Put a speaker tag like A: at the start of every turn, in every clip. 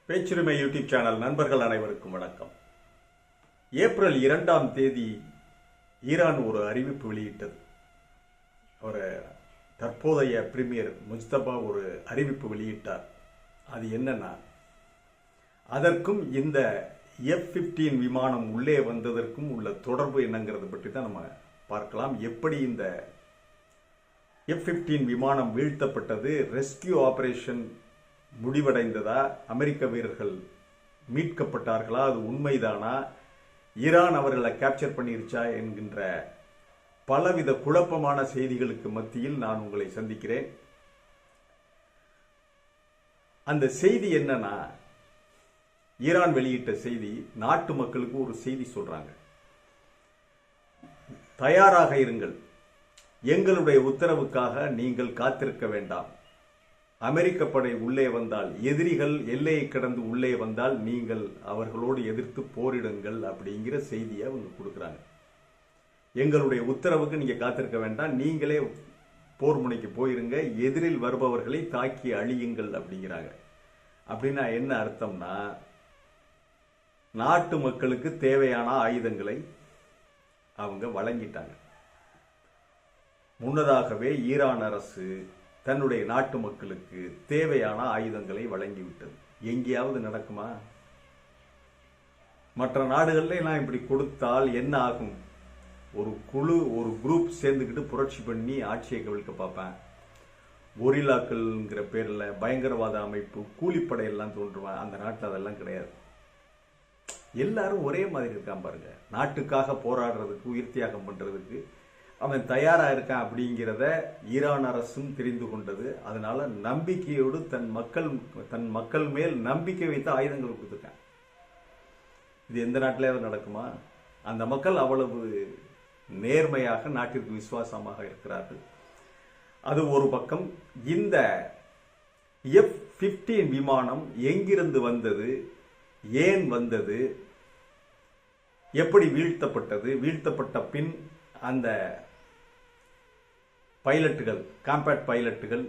A: பேச்சுரிமை YouTube channel நண்பர்கள் அனைவருக்கும் வணக்கம். ஏப்ரல் 2ஆம் தேதி ஈரான் ஒரு அறிவிப்பு வெளியிட்டது. அவர் தற்போதைய பிரீமியர் முஸ்தபா ஒரு அறிவிப்பு வெளியிட்டார். அது என்னன்னா, அதற்கும் இந்த F-15 விமானம் உள்ளே வந்ததற்கும் உள்ள தொடர்பு என்னங்கிறது பற்றி தான் நம்ம பார்க்கலாம். எப்படி இந்த F-15 விமானம் வீழ்த்தப்பட்டது, ரெஸ்கியூ ஆபரேஷன் முடிவடைந்ததா, அமெரிக்க வீரர்கள் மீட்கப்பட்டார்களா, அது உண்மைதானா, ஈரான் அவர்களை கேப்சர் பண்ணிருச்சா என்கின்ற பலவித குழப்பமான செய்திகளுக்கு மத்தியில் நான் உங்களை சந்திக்கிறேன். அந்த செய்தி என்னன்னா, ஈரான் வெளியிட்ட செய்தி, நாட்டு மக்களுக்கு ஒரு செய்தி சொல்றாங்க. தயாராக இருங்கள், எங்களுடைய உத்தரவுக்காக நீங்கள் காத்திருக்க வேண்டாம். அமெரிக்க படை உள்ளே வந்தால், எதிரிகள் எல்லையை கடந்து உள்ளே வந்தால் நீங்கள் அவர்களோடு எதிர்த்து போரிடுங்கள் அப்படிங்கிற செய்தியை அவங்க கொடுக்குறாங்க. எங்களுடைய உத்தரவுக்கு நீங்க காத்திருக்க வேண்டாம், நீங்களே போர் முனைக்கு போயிருங்க, எதிரில் வருபவர்களை தாக்கி அழியுங்கள் அப்படிங்கிறாங்க. அப்படின்னா என்ன அர்த்தம்னா, நாட்டு மக்களுக்கு தேவையான ஆயுதங்களை அவங்க வழங்கிட்டாங்க. முன்னதாகவே ஈரான் அரசு தன்னுடைய நாட்டு மக்களுக்கு தேவையான ஆயுதங்களை வழங்கிவிட்டது. எங்கேயாவது நடக்குமா? மற்ற நாடுகள்ல எல்லாம் இப்படி கொடுத்தால் என்ன ஆகும்? ஒரு குழு, ஒரு குரூப் சேர்ந்துக்கிட்டு புரட்சி பண்ணி ஆட்சியை கவிழ்க்க பார்ப்பேன். ஒரிலாக்கள்ங்கிற பேர்ல பயங்கரவாத அமைப்பு, கூலிப்படையெல்லாம் தோன்றுவேன். அந்த நாட்டில் அதெல்லாம் கிடையாது. எல்லாரும் ஒரே மாதிரி இருக்கான் பாருங்க. நாட்டுக்காக போராடுறதுக்கு, உயிர் தியாகம் பண்றதுக்கு அவன் தயாரா இருக்கான் அப்படிங்கிறத ஈரான் அரசும் தெரிந்து கொண்டது. அதனால நம்பிக்கையோடு தன் மக்கள் மேல் நம்பிக்கை வைத்து ஆயுதங்கள் கொடுத்துருக்கான். இது எந்த நாட்டிலேயாவது நடக்குமா? அந்த மக்கள் அவ்வளவு நேர்மையாக நாட்டிற்கு விசுவாசமாக இருக்கிறார்கள். அது ஒரு பக்கம். இந்த F-15 விமானம் எங்கிருந்து வந்தது, ஏன் வந்தது, எப்படி வீழ்த்தப்பட்டது, வீழ்த்தப்பட்ட பின் அந்த பைலட்டுகள், காம்பேக்ட் பைலட்டுகள்,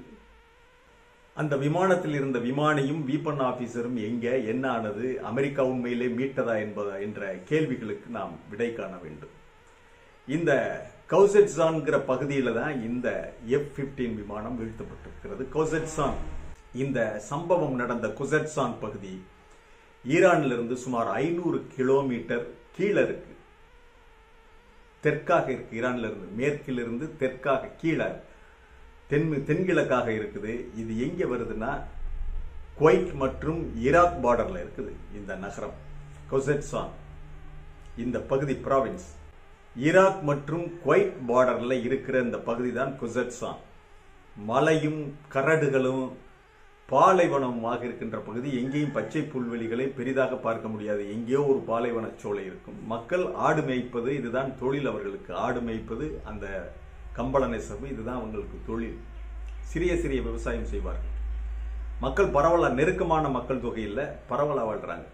A: அந்த விமானத்தில் இருந்த விமானியும் வீப்பன் ஆபீசரும் எங்க, என்ன ஆனது, அமெரிக்கா உண்மையிலே மீட்டதா என்ற கேள்விகளுக்கு நாம் விடை காண வேண்டும். இந்த கௌசட்சான்கிற பகுதியில தான் இந்த F-15 விமானம் வீழ்த்தப்பட்டிருக்கிறது. கௌசட்சான், இந்த சம்பவம் நடந்த குசட்சான் பகுதி ஈரான்ல இருந்து சுமார் 500 கிலோமீட்டர் கீழே இருக்கு, தெற்காக இருக்கு. ஈரான்ல இருந்து மேற்கிலிருந்து தெற்காக, கீழே தென்கிழக்காக இருக்குது. இது எங்க வருதுன்னா, குவைத் மற்றும் ஈராக் பார்டர்ல இருக்குது இந்த நகரம் கொசட்சான். இந்த பகுதி ப்ராவின்ஸ் ஈராக் மற்றும் குவைத் பார்டர்ல இருக்கிற இந்த பகுதி தான் கொசட்சான். மலையும் கரடுகளும் பாலைவனமாக இருக்கின்ற பகுதி. எங்கேயும் பச்சை புல்வெளிகளை பெரிதாக பார்க்க முடியாது. எங்கேயோ ஒரு பாலைவன சோலை இருக்கும். மக்கள் ஆடு மேய்ப்பது, இதுதான் தொழில் அவர்களுக்கு. ஆடு மேய்ப்பது, அந்த கம்பள நெசவு, இதுதான் அவங்களுக்கு தொழில். சிறிய சிறிய விவசாயம் செய்வார்கள். மக்கள் பரவலா, நெருக்கமான மக்கள் தொகையில் பரவலா வாழ்றாங்க.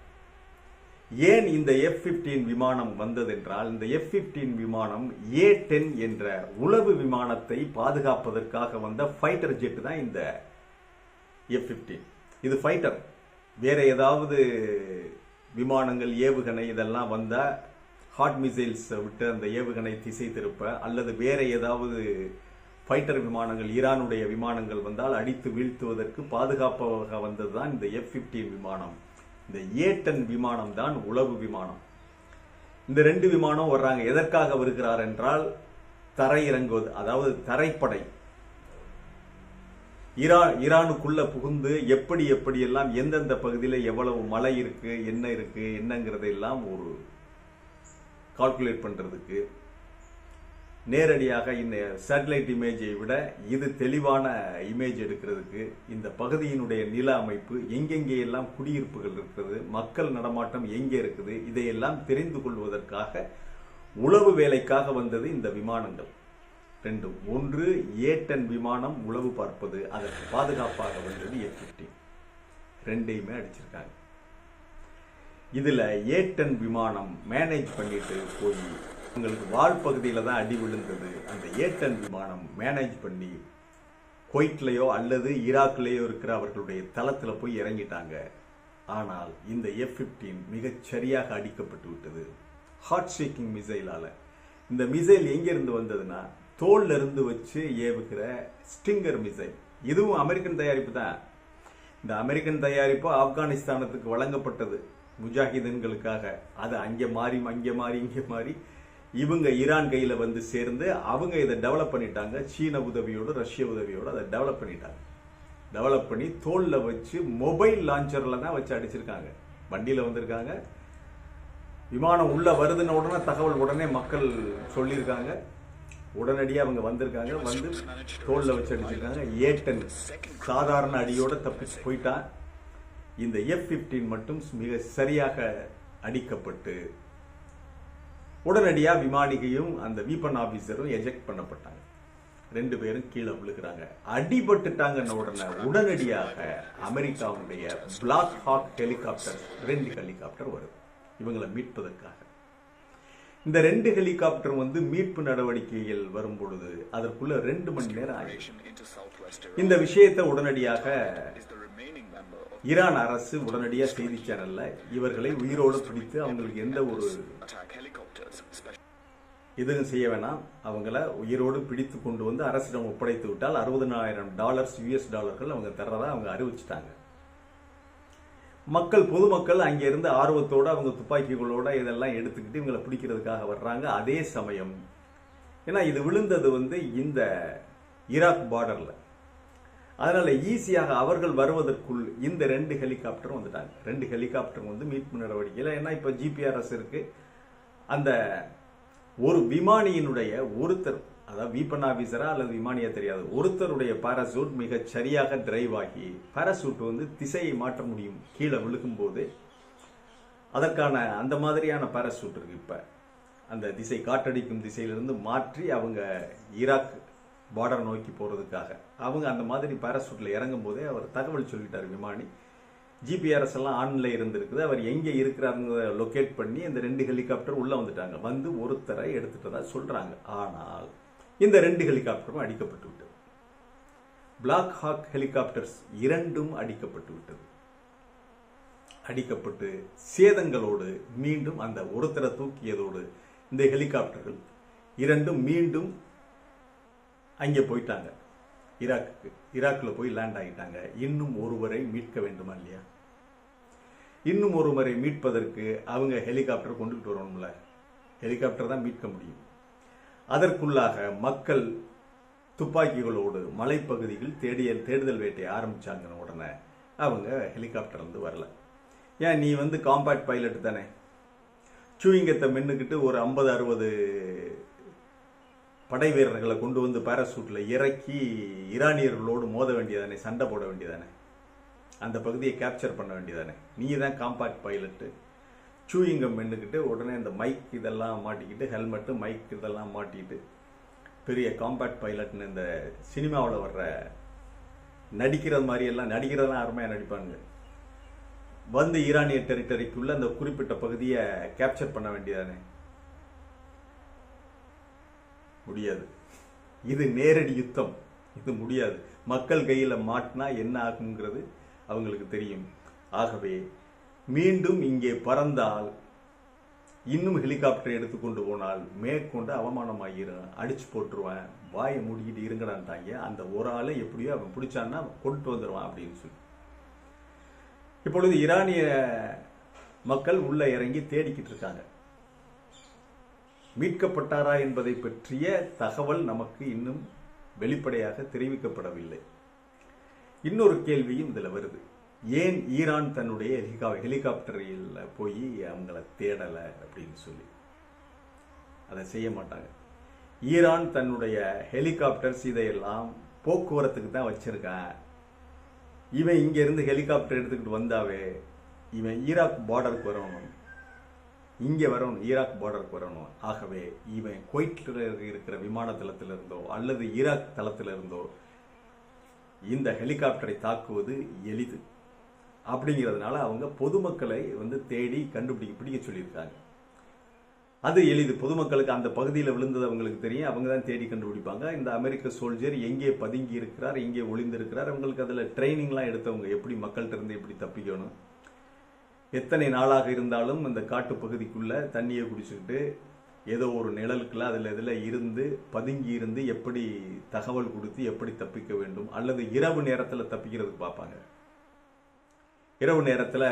A: ஏன் இந்த F-15 விமானம் வந்ததென்றால், இந்த F-15 விமானம் A-10 என்ற உளவு விமானத்தை பாதுகாப்பதற்காக வந்த ஃபைட்டர் ஜெட் தான் இந்த F-15. இது ஃபைட்டர். வேற ஏதாவது விமானங்கள், ஏவுகணை இதெல்லாம் வந்தா ஹாட் மிசைல்ஸ் விட்டு அந்த ஏவுகணை திசை திருப்ப, அல்லது வேற ஏதாவது ஃபைட்டர் விமானங்கள், ஈரானுடைய விமானங்கள் வந்தால் அடித்து வீழ்த்துவதற்கு பாதுகாப்பாக வந்ததுதான் இந்த F-15 விமானம். இந்த A-10 விமானம் தான் உளவு விமானம். இந்த ரெண்டு விமானம் வர்றாங்க. எதற்காக வருகிறார் என்றால், தரை இறங்குவது, அதாவது தரைப்படை ஈரானுக்குள்ள புகுந்து எப்படியெல்லாம் எந்தெந்த பகுதியில் எவ்வளவு மழை இருக்கு, என்ன இருக்கு, என்னங்கிறதெல்லாம் ஒரு கால்குலேட் பண்றதுக்கு, நேரடியாக இந்த சேட்டலைட் இமேஜை விட இது தெளிவான இமேஜ் எடுக்கிறதுக்கு, இந்த பகுதியினுடைய நில அமைப்பு, எங்கெங்கே எல்லாம் குடியிருப்புகள் இருக்கிறது, மக்கள் நடமாட்டம் எங்கே இருக்குது, இதையெல்லாம் தெரிந்து கொள்வதற்காக உளவு வேலைக்காக வந்தது இந்த விமானங்கள் ரெண்டும். ஒன்று A-10 விமானம் உளவு பார்ப்பது, அதற்கு பாதுகாப்பாக வந்தது F-15. ரெண்டையுமே அடிச்சிருக்காங்க. இதுல A-10 விமானம் மேனேஜ் பண்ணிட்டு போய், உங்களுக்கு வால் பகுதியில தான் அடி விழுந்தது. அந்த A-10 விமானம் மேனேஜ் பண்ணி குவைட்லயோ அல்லது ஈராக்லயோ இருக்கிற அவர்களுடைய தளத்துல போய் இறங்கிட்டாங்க. ஆனால் இந்த F-15 மிகச் சரியாக அடிக்கப்பட்டு விட்டது ஹார்ட் ஷேக்கிங் மிசைலால. இந்த மிசைல் எங்கிருந்து வந்ததுன்னா தோல்ல இருந்து வச்சு ஏவுகிற ஸ்டிங்கர் மிசைல். இதுவும் அமெரிக்கன் தயாரிப்பு தான். இந்த அமெரிக்கன் தயாரிப்பு ஆப்கானிஸ்தானத்துக்கு வழங்கப்பட்டது முஜாஹிதீன்களுக்காக. அது அங்கே மாறி இங்கே மாறி இவங்க ஈரான் கையில வந்து சேர்ந்து அவங்க இதை டெவலப் பண்ணிட்டாங்க. சீன உதவியோடு ரஷ்ய உதவியோடு அதை டெவலப் பண்ணிட்டாங்க. டெவலப் பண்ணி தோல்ல வச்சு மொபைல் லான்ச்சர்ல தான் வச்சு அடிச்சிருக்காங்க. வண்டியில வந்திருக்காங்க. விமானம் உள்ள வருதுன்னு உடனே தகவல் உடனே மக்கள் சொல்லியிருக்காங்க. உடனடியாக அவங்க வந்திருக்காங்க. வந்து தோல்ல வச்சு அடிச்சிருக்காங்க. ஏட்டன் சாதாரண அடியோட தப்பிச்சு போயிட்டான். இந்த F-15 மட்டும் மிக சரியாக அடிக்கப்பட்டு உடனடியாக விமானிகையும் அந்த வீப்பன் ஆபீசரும் எஜெக்ட் பண்ணப்பட்டாங்க. 2 பேரும் கீழே விழுகிறாங்க. அடிபட்டுட்டாங்கன்னு உடனடியாக அமெரிக்காவுடைய பிளாக் ஹாக் ஹெலிகாப்டர் 2 ஹெலிகாப்டர் வருது இவங்களை மீட்பதற்காக. இந்த 2 ஹெலிகாப்டர் வந்து மீட்பு நடவடிக்கைகள் வரும் பொழுது அதற்குள்ள 2 மணி நேரம் ஆயிடுச்சு. இந்த விஷயத்தை உடனடியாக ஈரான் அரசு உடனடியாக செய்தி சேனல்ல இவர்களை உயிரோடு பிடித்து அவங்களுக்கு எந்த ஒரு இதுவும் செய்ய வேணாம், அவங்கள உயிரோடு பிடித்து கொண்டு வந்து அரசிடம் ஒப்படைத்து விட்டால் $60,000 US டாலர்கள் அவங்க தர்றதா அவங்க அறிவிச்சிட்டாங்க. பொதுமக்கள் அங்க இருந்து ஆர்வத்தோட அவங்க துப்பாக்கிகளோட இதெல்லாம் எடுத்துக்கிட்டு இவங்களை பிடிக்கிறதுக்காக வர்றாங்க. அதே சமயம் ஏன்னா இது விழுந்தது வந்து இந்த ஈராக் பார்டர்ல, அதனால ஈஸியாக அவர்கள் வருவதற்குள் இந்த 2 ஹெலிகாப்டரும் வந்துட்டாங்க. 2 ஹெலிகாப்டர் வந்து மீட்பு நடவடிக்கையில் ஏன்னா இப்ப GPRS இருக்கு. அந்த ஒரு விமானியினுடைய ஒருத்தர், அதாவது வீப்பன் ஆபீசரா அல்லது விமானியா தெரியாது, ஒருத்தருடைய பாராசூட் மிக சரியாக டிரைவ் ஆகி பாராசூட் வந்து திசையை மாற்ற முடியும். கீழே விழுகும் போது அதற்கான அந்த மாதிரியான பாராசூட் இருக்கு. இப்ப அந்த திசை காற்றடிக்கும் திசையிலிருந்து மாற்றி அவங்க ஈராக் பார்டர் நோக்கி போறதுக்காக அவங்க அந்த மாதிரி பாராசூட்ல இறங்கும் போதே அவர் தகவல் சொல்லிட்டார் விமானி. GPRS எல்லாம் ஆன்ல இருந்திருக்குது. அவர் எங்க இருக்கிறாருங்க லொகேட் பண்ணி இந்த 2 ஹெலிகாப்டர் உள்ள வந்துட்டாங்க. வந்து ஒருத்தரை எடுத்துட்டதா சொல்றாங்க. ஆனால் இந்த 2 ஹெலிகாப்டரும் அடிக்கப்பட்டு விட்டது. பிளாக் ஹாக் ஹெலிகாப்டர்ஸ் 2ம் அடிக்கப்பட்டு விட்டது. அடிக்கப்பட்டு சேதங்களோடு மீண்டும் அந்த ஒருத்தரை தூக்கியதோடு இந்த ஹெலிகாப்டர்கள் 2ம் மீண்டும் அங்கே போயிட்டாங்க. ஈராக்ல போய் லேண்ட் ஆகிட்டாங்க. இன்னும் ஒருவரை மீட்க வேண்டுமா இல்லையா? இன்னும் ஒருவரை மீட்பதற்கு அவங்க ஹெலிகாப்டர் கொண்டுகிட்டு வரணும்ல. ஹெலிகாப்டர் தான் மீட்க முடியும். அதற்குள்ளாக மக்கள் துப்பாக்கிகளோடு மலைப்பகுதிகள் தேடுதல் வேட்டையை ஆரம்பிச்சாங்கன்னு உடனே அவங்க ஹெலிகாப்டர் வந்து வரல. ஏன் நீ வந்து காம்பாக்ட் பைலட் தானே, சூயிங்கத்தை மென்னுக்கிட்டு ஒரு 50-60 படை வீரர்களை கொண்டு வந்து பாராசூட்ல இறக்கி ஈரானியர்களோடு மோத வேண்டியதானே, சண்டை போட வேண்டியதானே, அந்த பகுதியை கேப்சர் பண்ண வேண்டியதானே. நீ தான் காம்பாக்ட் பைலட்டு. சூயிங்கம் மென்னுக்கிட்டு உடனே இந்த மைக் இதெல்லாம் மாட்டிக்கிட்டு, ஹெல்மெட்டு மைக் இதெல்லாம் மாட்டிக்கிட்டு பெரிய காம்பாக்ட் பைலட்னு இந்த சினிமாவில் வர்ற நடிக்கிறது மாதிரி எல்லாம் நடிக்கிறதெல்லாம் அருமையாக நடிப்பாங்க. வந்து ஈரானிய டெரிட்டரிக்குள்ள அந்த குறிப்பிட்ட பகுதியை கேப்சர் பண்ண வேண்டியதானே. முடியாது. இது நேரடி யுத்தம். இது முடியாது. மக்கள் கையில மாட்டினா என்ன ஆகுங்கிறது அவங்களுக்கு தெரியும். ஆகவே மீண்டும் இங்கே பறந்தால், இன்னும் ஹெலிகாப்டர் எடுத்துக்கொண்டு போனால் மேற்கொண்டு அவமானமாகிரும், அடிச்சு போட்டுருவேன், வாயை மூடிக்கிட்டு இருங்கடான்ட்டாங்க. அந்த ஒரு ஆளை எப்படியோ அவன் பிடிச்சான்னா கொண்டு வந்துடுவான் அப்படின்னு சொல்லி இப்பொழுது ஈரானிய மக்கள் உள்ள இறங்கி தேடிக்கிட்டு இருக்காங்க. மீட்கப்பட்டாரா என்பதை பற்றிய தகவல் நமக்கு இன்னும் வெளிப்படையாக தெரிவிக்கப்படவில்லை. இன்னொரு கேள்வியும் இதுல வருது. ஏன் ஈரான் தன்னுடைய ஹெலிகாப்டரில் போய் அவங்கள தேடல அப்படின்னு சொல்லி அதை செய்ய மாட்டாங்க. ஈரான் தன்னுடைய ஹெலிகாப்டர்ஸ் இதையெல்லாம் போக்குவரத்துக்கு தான் வச்சிருக்கான். இவன் இங்க இருந்து ஹெலிகாப்டர் எடுத்துக்கிட்டு வந்தாவே இவன் ஈராக் பார்டருக்கு வரணும், இங்க வரணும், ஈராக் பார்டருக்கு வரணும். ஆகவே இவன் குவைட்ல இருக்கிற விமான தளத்திலிருந்தோ அல்லது ஈராக் தளத்திலிருந்தோ இந்த ஹெலிகாப்டரை தாக்குவது எளிது. அப்படிங்கிறதுனால அவங்க பொதுமக்களை வந்து தேடி பிடிக்க சொல்லியிருக்காங்க. அது எளிது. பொதுமக்களுக்கு அந்த பகுதியில் விழுந்தது அவங்களுக்கு தெரியும், அவங்க தான் தேடி கண்டுபிடிப்பாங்க. இந்த அமெரிக்க சோல்ஜர் எங்கே பதுங்கி இருக்கிறார், எங்கே ஒளிந்திருக்கிறார், அவங்களுக்கு அதில் ட்ரைனிங்லாம் எடுத்தவங்க எப்படி மக்கள்கிட்ட இருந்து எப்படி தப்பிக்கணும், எத்தனை நாளாக இருந்தாலும் அந்த காட்டு பகுதிக்குள்ள தண்ணியை குடிச்சுக்கிட்டு ஏதோ ஒரு நிழலுக்குள்ள இதில் இருந்து பதுங்கி இருந்து எப்படி தகவல் கொடுத்து எப்படி தப்பிக்க வேண்டும், அல்லது இரவு நேரத்தில் தப்பிக்கிறதுக்கு பார்ப்பாங்க. இரவு நேரத்தில்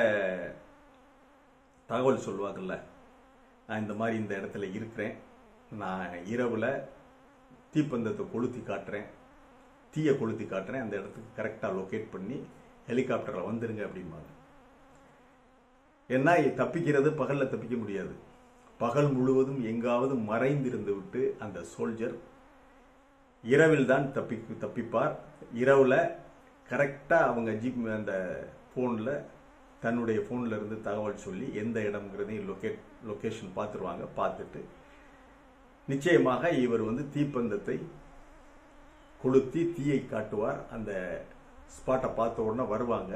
A: தகவல் சொல்லுவாங்கல்ல, நான் இந்த மாதிரி இந்த இடத்துல இருக்கிறேன், நான் இரவில் தீப்பந்தத்தை கொளுத்தி காட்டுறேன், தீயை கொளுத்தி காட்டுறேன், அந்த இடத்துக்கு கரெக்டாக லொக்கேட் பண்ணி ஹெலிகாப்டரில் வந்துருங்க அப்படிம்பாங்க. ஏன்னா தப்பிக்கிறது பகலில் தப்பிக்க முடியாது. பகல் முழுவதும் எங்காவது மறைந்திருந்து விட்டு அந்த சோல்ஜர் இரவில் தான் தப்பிப்பார். இரவில் கரெக்டாக அவங்க அந்த ஃபோனில் தன்னுடைய ஃபோனில் இருந்து தகவல் சொல்லி எந்த இடம்ங்கிறதையும் லொக்கேஷன் பார்த்துருவாங்க. பார்த்துட்டு நிச்சயமாக இவர் தீப்பந்தத்தை கொளுத்தி தீயை காட்டுவார். அந்த ஸ்பாட்டை பார்த்த உடனே வருவாங்க.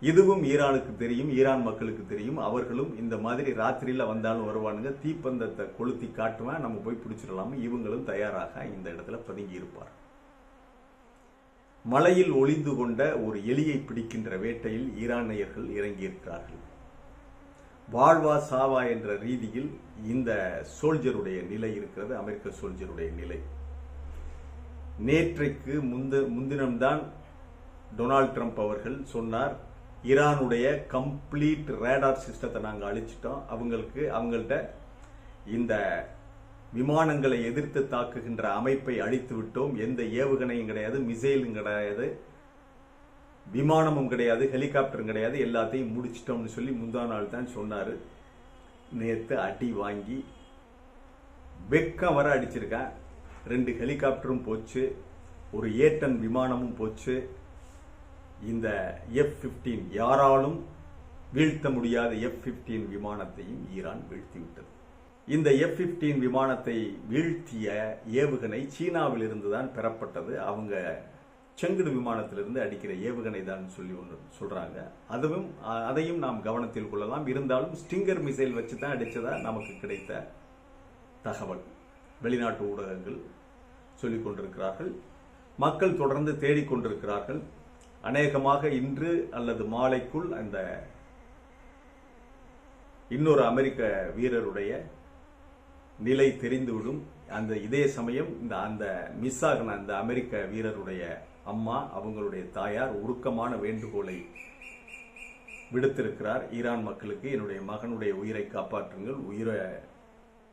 A: இதுவும் ஈரானுக்கு தெரியும், ஈரான் மக்களுக்கு தெரியும். அவர்களும் இந்த மாதிரி ராத்திரியில் வந்தாலும் வருவானுங்க, தீப்பந்தத்தை கொளுத்தி காட்டுவேன், நம்ம போய் பிடிச்சிடலாம. இவங்களும் தயாராக இந்த இடத்துல பதுங்கி இருப்பார். மலையில் ஒளிந்து கொண்ட ஒரு எலியை பிடிக்கின்ற வேட்டையில் ஈரானியர்கள் இறங்கியிருக்கிறார்கள். வாழ்வா சாவா என்ற ரீதியில் இந்த சோல்ஜருடைய நிலை இருக்கிறது, அமெரிக்க சோல்ஜருடைய நிலை. நேற்றைக்கு முன்தினம்தான் டொனால்ட் ட்ரம்ப் அவர்கள் சொன்னார், ஈரானுடைய கம்ப்ளீட் ரேடார் சிஸ்டத்தை நாங்கள் அழிச்சிட்டோம், அவங்கள்ட்ட இந்த விமானங்களை எதிர்த்து தாக்குகின்ற அமைப்பை அழித்து விட்டோம், எந்த ஏவுகணையும் கிடையாது, மிசைலும் கிடையாது, விமானமும் கிடையாது, ஹெலிகாப்டரும் கிடையாது, எல்லாத்தையும் முடிச்சிட்டோம்னு சொல்லி முந்தா நாள் தான் சொன்னார். நேற்று அடி வாங்கி வெக்கம் வர அடிச்சிருக்கேன். 2 ஹெலிகாப்டரும் போச்சு, ஒரு ஏட்டன் விமானமும் போச்சு. இந்த F-15 யாராலும் வீழ்த்த முடியாத F-15 விமானத்தையும் ஈரான் வீழ்த்திவிட்டது. இந்த F-15 விமானத்தை வீழ்த்திய ஏவுகணை சீனாவில் இருந்துதான் பெறப்பட்டது. அவங்க செங்குடு விமானத்திலிருந்து அடிக்கிற ஏவுகணை தான் சொல்லி ஒன்று சொல்றாங்க. அதையும் நாம் கவனத்தில் கொள்ளலாம். இருந்தாலும் ஸ்டிங்கர் மிசைல் வச்சு தான் அடிச்சதா நமக்கு கிடைத்த தகவல். வெளிநாட்டு ஊடகங்கள் சொல்லிக் கொண்டிருக்கிறார்கள், மக்கள் தொடர்ந்து தேடிக்கொண்டிருக்கிறார்கள். அநேகமாக இன்று அல்லது மாலைக்குள் அந்த இன்னொரு அமெரிக்க வீரருடைய நிலை தெரிந்துவிடும். இதே சமயம் அந்த மிஸ் ஆகின அந்த அமெரிக்க வீரருடைய அம்மா, அவங்களுடைய தாயார் உருக்கமான வேண்டுகோளை விடுத்திருக்கிறார் ஈரான் மக்களுக்கு. என்னுடைய மகனுடைய உயிரை காப்பாற்றுங்கள்,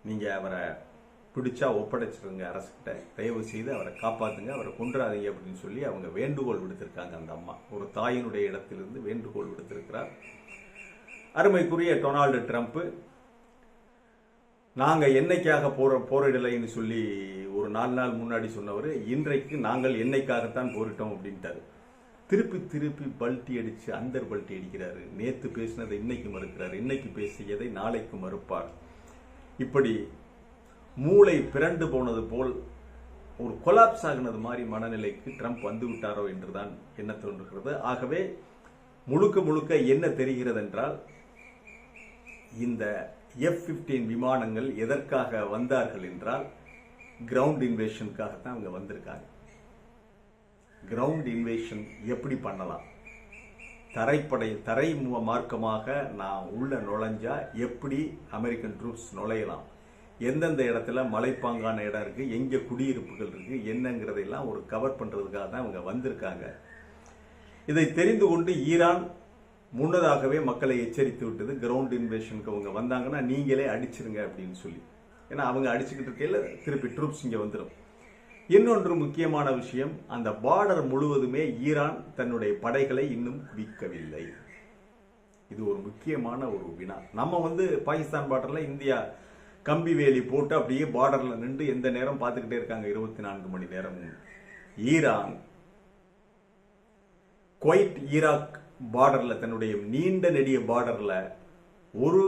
A: நீங்க அவரை பிடிச்சா ஒப்படைச்சிருங்க அரசுகிட்ட, தயவு செய்து அவரை காப்பாத்துங்க, அவரை கொன்றாதீங்க அப்படின்னு சொல்லி அவங்க வேண்டுகோள் விடுத்திருக்காங்க. அந்த அம்மா ஒரு தாயினுடைய இடத்திலிருந்து வேண்டுகோள் விடுத்திருக்கிறார். அருமைக்குரிய டொனால்டு ட்ரம்ப், நாங்க என்னைக்காக போரிடலைன்னு சொல்லி ஒரு 4 நாள் முன்னாடி சொன்னவர், இன்றைக்கு நாங்கள் என்னைக்காகத்தான் போரிட்டோம் அப்படின்ட்டாரு. திருப்பி பல்ட்டி அடிச்சு பல்ட்டி அடிக்கிறாரு. நேத்து பேசினதை இன்னைக்கு மறுக்கிறார், இன்னைக்கு பேசியதை நாளைக்கு மறுப்பார். இப்படி மூளை பிறண்டு போனது போல் ஒரு கொலாப்ஸ் ஆகினது மாதிரி மனநிலைக்கு ட்ரம்ப் வந்து விட்டாரோ என்றுதான் என்ன தோன்றுகிறது. ஆகவே முழுக்க என்ன தெரிகிறது என்றால், இந்த F-15 விமானங்கள் எதற்காக வந்தார்கள் என்றால் கிரவுண்ட் இன்வேஷனுக்காகத்தான் அவங்க வந்திருக்காங்க. கிரவுண்ட் இன்வேஷன் எப்படி பண்ணலாம், தரை மார்க்கமாக நான் உள்ள நுழைஞ்சா எப்படி அமெரிக்கன் ட்ரூப்ஸ் நுழையலாம், எந்தெந்த இடத்துல மலைப்பாங்கான இடம் இருக்கு, எங்க குடியிருப்புகள் இருக்கு, என்னங்கிறதெல்லாம் ஒரு கவர் பண்றதுக்காக தான் அவங்க வந்திருக்காங்க. இதை தெரிந்து கொண்டு ஈரான் முன்னதாகவே மக்களை எச்சரித்து விட்டது, கிரவுண்ட் இன்வேஷனுக்கு அவங்க வந்தாங்கன்னா நீங்களே அடிச்சிருங்க அப்படின்னு சொல்லி. ஏன்னா அவங்க அடிச்சுக்கிட்டு இருக்கையில திருப்பி ட்ரூப்ஸ் இங்க வந்துடும். இன்னொன்று முக்கியமான விஷயம், அந்த பார்டர் முழுவதுமே ஈரான் தன்னுடைய படைகளை இன்னும் குவிக்கவில்லை. இது ஒரு முக்கியமான ஒரு வினா. நம்ம பாகிஸ்தான் பார்டர்ல இந்தியா கம்பி வேலி போட்டு அப்படியே பார்டர்ல நின்று எந்த நேரம் பார்த்துக்கிட்டே இருக்காங்க 24 மணி நேரமும். ஈரான் குவைட் ஈராக் பார்டர்ல, தன்னுடைய நீண்ட நெடிய பார்டர்ல ஒரு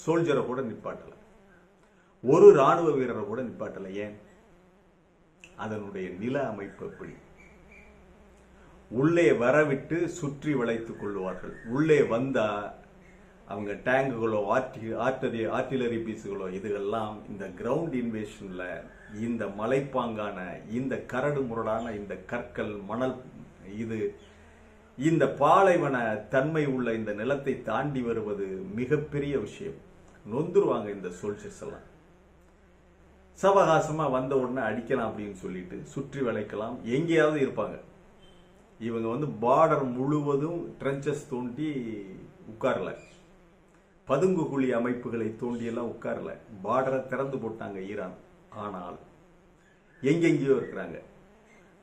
A: சோல்ஜரை கூட நிப்பாட்டல, ஒரு ராணுவ வீரரை கூட நிப்பாட்டல. ஏன்? அதனுடைய நில அமைப்பு எப்படி? உள்ளே வரவிட்டு சுற்றி வளைத்துக் கொள்வார்கள். உள்ளே வந்தா அவங்க டேங்குகளோ ஆர்டிலரி பீஸுகளோ இதுகெல்லாம் இந்த கிரவுண்ட் இன்வேஷன்ல இந்த மலைப்பாங்கான இந்த கரடு முரடான இந்த கற்கள் மணல் இந்த பாலைவன தன்மை உள்ள இந்த நிலத்தை தாண்டி வருவது மிகப்பெரிய விஷயம். நொந்துருவாங்க இந்த சோல்ஜர்ஸ் எல்லாம். சவகாசமா வந்த உடனே அடிக்கலாம் அப்படின்னு சொல்லிட்டு சுற்றி வளைக்கலாம், எங்கேயாவது இருப்பாங்க. இவங்க பார்டர் முழுவதும் ட்ரென்ச்சஸ் தோண்டி உட்காரல, பதுங்கு குழி அமைப்புகளை தோண்டியெல்லாம் உட்காரல, பார்டரை திறந்து போட்டாங்க ஈரான். ஆனால் எங்கெங்கேயோ இருக்கிறாங்க,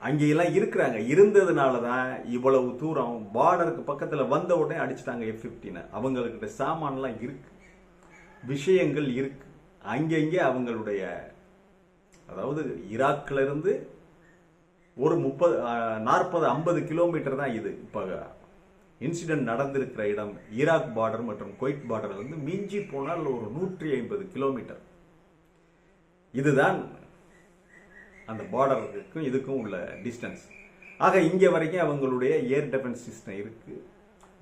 A: அங்கெல்லாம் இருக்கிறாங்க. இருந்ததுனாலதான் இவ்வளவு தூரம் பார்டருக்கு பக்கத்துல வந்த உடனே அடிச்சுட்டாங்க F-15. அவங்ககிட்ட சாமான்லாம் இருக்கு, விஷயங்கள் இருக்கு. அங்கங்கே அவங்களுடைய, அதாவது ஈராக்ல இருந்து ஒரு 40-50 கிலோமீட்டர் தான் இது. இப்ப இன்சிடென்ட் நடந்திருக்கிற இடம் ஈராக் பார்டர் மற்றும் குவைத் பார்டர்ல இருந்து மிஞ்சி போனால் ஒரு 150 கிலோமீட்டர். இதுதான் அந்த பார்டருக்கும் இதுக்கும் உள்ள டிஸ்டன்ஸ். ஆக இங்க வரைக்கும் அவங்களுடைய ஏர் டிஃபென்ஸ் சிஸ்டம் இருக்கு.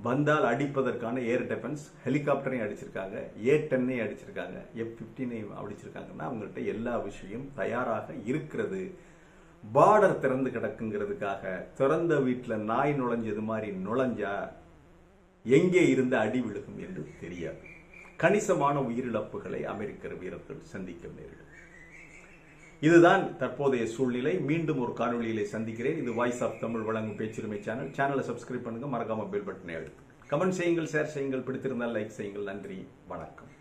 A: வந்தால் அடிப்பதற்கான ஏர் டிஃபென்ஸ் ஹெலிகாப்டரையும் அடிச்சிருக்காங்க, A-10 அடிச்சிருக்காங்க, F-15 அடிச்சிருக்காங்கன்னா அவங்கள்ட்ட எல்லா விஷயம் தயாராக இருக்கிறது. பார்டர் திறந்து கிடக்குங்கிறதுக்காக திறந்த வீட்டுல நாய் நுழைஞ்சது மாதிரி நுழைஞ்சா எங்கே இருந்து அடி விழுகும் என்று தெரியாது. கணிசமான உயிரிழப்புகளை அமெரிக்க வீரர்கள் சந்திக்க நேரிடும். இதுதான் தற்போதைய சூழ்நிலை. மீண்டும் ஒரு காணொலியிலே சந்திக்கிறேன். இது வாய்ஸ் ஆஃப் தமிழ் வழங்கும் பேச்சுரிமை சேனலை சப்ஸ்கிரைப் பண்ணுங்க, மறக்காம பெல் பட்டனை அழுத்துங்க, கமெண்ட் செய்யுங்கள், ஷேர் செய்யுங்கள், பிடித்திருந்தால் லைக் செய்யுங்கள். நன்றி, வணக்கம்.